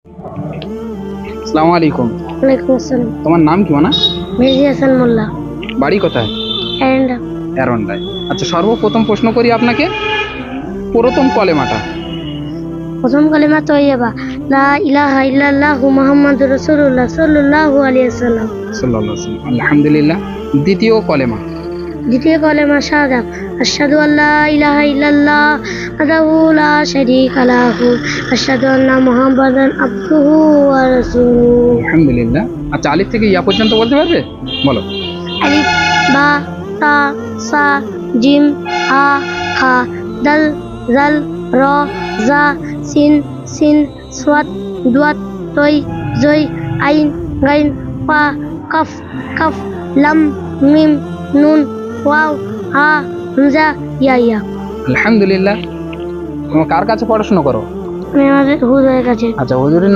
আসসালামু আলাইকুম। ওয়ালাইকুম আসসালাম। তোমার নাম কি মানা? মেহেদি হাসান মোল্লা। বাড়ি কোথায়? অ্যান্ড এরন্ডায়। আচ্ছা, সর্বপ্রথম প্রশ্ন করি আপনাকে, প্রথম কলেমাটা। প্রথম কালিমা তৈয়বা, লা ইলাহা ইল্লাল্লাহু মুহাম্মাদুর রাসূলুল্লাহ সাল্লাল্লাহু আলাইহি ওয়াসাল্লাম। সাল্লাল্লাহু আলাইহি ওয়াসাল্লাম, আলহামদুলিল্লাহ। দ্বিতীয় কলেমা। দ্বিতীয় কালিমা শাহাদাত, আশহাদু আল্লা ইলাহা ইল্লাল্লাহ ওয়াহদাহু লা শারীকা লাহু আশহাদু আন্না মুহাম্মাদান আবদুহু ওয়া রাসূলুহু। আলহামদুলিল্লাহ। আচ্ছা, আলিফ থেকে ইয়া পর্যন্ত বলতে পারবে? বলো। আলিফ, বা, তা, সা, জিম, হা, খা, দাল, জাল, র, জা, সিন, সিন, সাদ, দুয়াত, তই, জই, আইন, গাইন, পা, কাফ, কাফ, লাম, মিম, নুন, ওয়াও, হা, হামজা, ইয়া। আলহামদুলিল্লাহ। তোমার কার কাছে পড়াশোনা করো? আমি আমাদের হুজুরের কাছে। আচ্ছা, হুজুরের